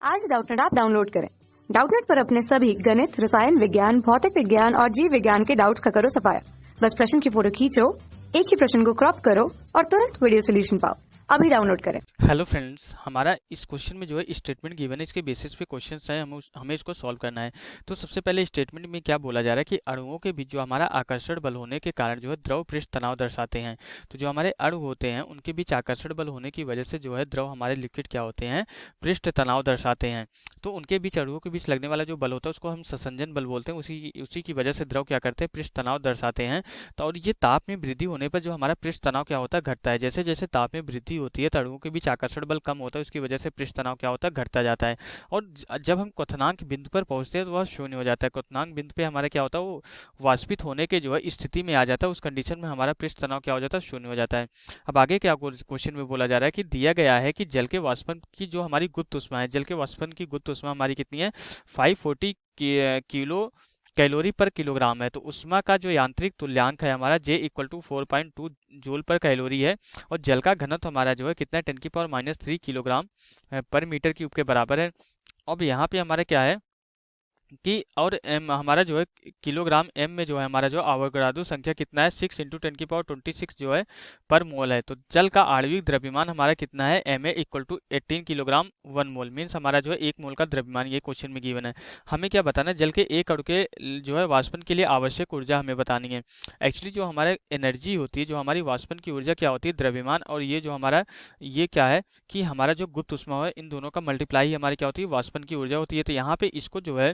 आज Doubtnut app download करें। Doubtnut पर अपने सभी गणित, रसायन विज्ञान, भौतिक विज्ञान और जीव विज्ञान के डाउट्स का करो सफाया। बस प्रश्न की फोटो खींचो, एक ही प्रश्न को क्रॉप करो और तुरंत वीडियो सोल्यूशन पाओ। अभी डाउनलोड करें। हेलो फ्रेंड्स, हमारा इस क्वेश्चन में जो है स्टेटमेंट गिवन है, इसके बेसिस पे क्वेश्चंस हैं, हमें इसको सॉल्व करना है। तो सबसे पहले स्टेटमेंट में क्या बोला जा रहा है कि अणुओं के बीच जो हमारा आकर्षण बल होने के कारण जो है द्रव पृष्ठ तनाव दर्शाते हैं। तो जो हमारे अणु होते हैं उनके बीच आकर्षण बल होने की वजह से जो है द्रव हमारे लिक्विड क्या होते हैं, पृष्ठ तनाव दर्शाते हैं। तो उनके बीच अणुओं के बीच लगने वाला जो बल होता है उसको हम ससंजन बल बोलते हैं। उसी की वजह से द्रव क्या करते हैं, पृष्ठ तनाव दर्शाते हैं। तो और ये ताप में वृद्धि होने पर जो हमारा पृष्ठ तनाव क्या होता है, घटता है। जैसे जैसे ताप में वृद्धि होती है तो अणुओं के बीच आकर्षण बल कम होता है, उसकी वजह से पृष्ठ तनाव क्या होता है, घटता जाता है। और जब हम क्वथनांक बिंदु पर पहुंचते हैं तो वह शून्य हो जाता है। क्वथनांक बिंदु पे हमारा क्या होता है, वो वाष्पित होने के जो है स्थिति में आ जाता है। उस कंडीशन में हमारा पृष्ठ तनाव क्या हो जाता है, शून्य हो जाता है। अब आगे क्या क्वेश्चन में बोला जा रहा है कि दिया गया है कि जल के वाष्पन की जो हमारी गुप्त ऊष्मा है, जल के वाष्पन की गुप्त ऊष्मा हमारी कितनी है, 540 किलो कैलोरी पर किलोग्राम है। तो ऊष्मा का जो यांत्रिक तुल्यांक है हमारा J इक्वल टू 4.2 जूल पर कैलोरी है। और जल का घनत्व हमारा जो है कितना है, 10⁻³ किलोग्राम पर मीटर क्यूब के बराबर है। अब यहाँ पे हमारा क्या है कि और एम हमारा जो है किलोग्राम एम में जो है हमारा जो अवोगाद्रो संख्या कितना है, 6 × 10⁻26 जो है पर मोल है। तो जल का आणविक द्रव्यमान हमारा कितना है, Ma equal to 18 kilogram 1 mole, means हमारा जो है 1 मोल का द्रव्यमान ये क्वेश्चन में गिवन है। हमें क्या बताना है, जल के एक अणु के जो है वाष्पन के लिए आवश्यक ऊर्जा हमें बतानी है। एक्चुअली जो हमारे एनर्जी होती है, जो हमारी वाष्पन की ऊर्जा क्या होती है, द्रव्यमान, और ये जो हमारा ये क्या है कि हमारा जो गुप्त ऊष्मा है, इन दोनों का मल्टीप्लाई हमारी क्या होती है, वाष्पन की ऊर्जा होती है। तो यहाँ पे इसको जो है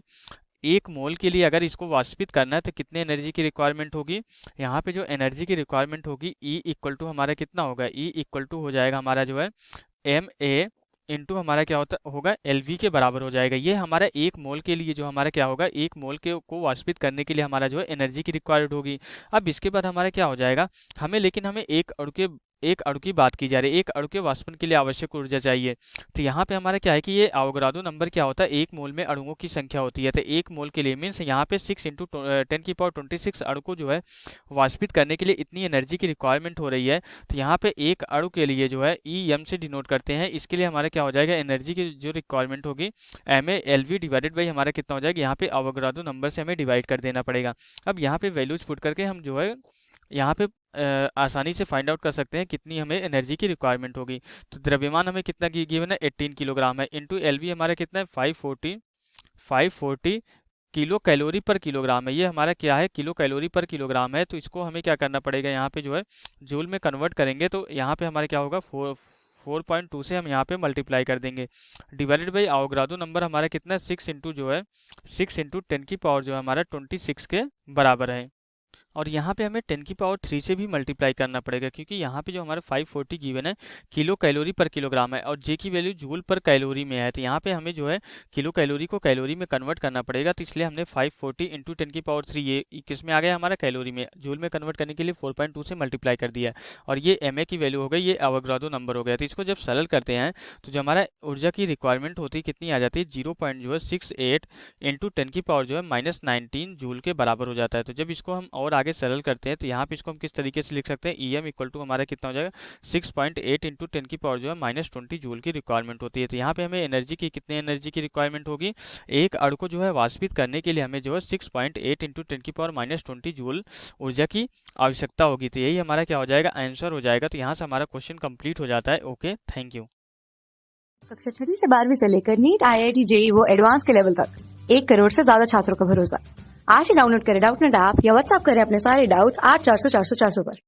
1 मोल के लिए अगर इसको वाष्पित करना है तो कितने एनर्जी की रिक्वायरमेंट होगी, यहाँ पे जो एनर्जी की रिक्वायरमेंट होगी E इक्वल टू हमारा कितना होगा, E इक्वल टू हो जाएगा हमारा जो है Ma इंटू हमारा क्या होता होगा LV के बराबर हो जाएगा। ये हमारा 1 मोल के लिए जो हमारा क्या होगा, 1 मोल के को वाष्पित करने के लिए हमारा जो है एनर्जी की रिक्वायर्ड होगी। अब इसके बाद हमारा क्या हो जाएगा, हमें एक अणु की बात की जा रही है, एक अणु के वाष्पन के लिए आवश्यक ऊर्जा चाहिए। तो यहाँ पे हमारा क्या है कि ये अवोगाद्रो नंबर क्या होता है, 1 मोल में अणुओं की संख्या होती है। तो 1 मोल के लिए मीन्स यहाँ पे 6 × 10⁻26 अणु को जो है वाष्पित करने के लिए इतनी एनर्जी की रिक्वायरमेंट हो रही है। तो यहाँ पे एक अणु के लिए जो है EM से डिनोट करते हैं। इसके लिए हमारा क्या हो जाएगा, एनर्जी की जो रिक्वायरमेंट होगी Ma LV डिवाइडेड बाई हमारा कितना हो जाएगा, यहाँ पे अवोगाद्रो नंबर से हमें डिवाइड कर देना पड़ेगा। अब यहाँ पे वैल्यूज पुट करके हम जो है यहाँ पे आसानी से फाइंड आउट कर सकते हैं कितनी हमें एनर्जी की रिक्वायरमेंट होगी। तो द्रव्यमान हमें कितना गिवन है, 18 किलोग्राम है, इंटू LV हमारा कितना है, 540 किलो कैलोरी पर किलोग्राम है। ये हमारा क्या है, किलो कैलोरी पर किलोग्राम है। तो इसको हमें क्या करना पड़ेगा, यहाँ पे जो है जूल में कन्वर्ट करेंगे। तो यहाँ पे हमारा क्या होगा, 4.2 से हम यहाँ पे मल्टीप्लाई कर देंगे, डिवाइडेड बाई अवोगाद्रो नंबर हमारा कितना है, 6 इंटू जो है 6 × 10 की पावर जो है हमारा 26 के बराबर है। और यहाँ पे हमें 10⁻³ से भी मल्टीप्लाई करना पड़ेगा, क्योंकि यहाँ पे जो हमारा 540 गिवन है किलो कैलोरी पर किलोग्राम है और J की वैल्यू जूल पर कैलोरी में है। तो यहाँ पे हमें जो है किलो कैलोरी को कैलोरी में कन्वर्ट करना पड़ेगा। तो इसलिए हमने 540 × 10⁻³ ये किस में आ गया, हमारा कैलोरी में, जूल में कन्वर्ट करने के लिए 4.2 से मल्टीप्लाई कर दिया है। और ये Ma की वैल्यू हो गई, ये अवोगाद्रो नंबर हो गया। तो इसको जब सरल करते हैं तो जो हमारा ऊर्जा की रिक्वायरमेंट होती है कितनी आ जाती है, 0.68 × 10⁻−19 जूल के बराबर हो जाता है। तो जब इसको हम और आगे सरल करते हैं तो यहाँ पे इसको हम किस तरीके से लिख सकते हैं, EM इक्वल टू हमारा कितना हो जाएगा, 6.8 × 10⁻−20 जूल की रिक्वायरमेंट होती है। तो यहाँ पे हमें एनर्जी की कितनी एनर्जी की रिक्वायरमेंट होगी, एक अणु को जो है वाष्पित करने के लिए हमें जो है 6.8 × 10⁻−20 जूल ऊर्जा की आवश्यकता होगी। तो यही हमारा क्या हो जाएगा, आंसर हो जाएगा। तो यहाँ से हमारा क्वेश्चन कंप्लीट हो जाता है। Okay, thank you. कक्षा 6 से 12वीं से लेकर नीट, IIT, JEE वो एडवांस के लेवल तक 1 करोड़ से ज्यादा छात्रों का भरोसा। आज ही डाउनलोड करें डाउटनेट ऐप या व्हाट्सएप करें अपने सारे डाउट्स 8400 400 400 पर।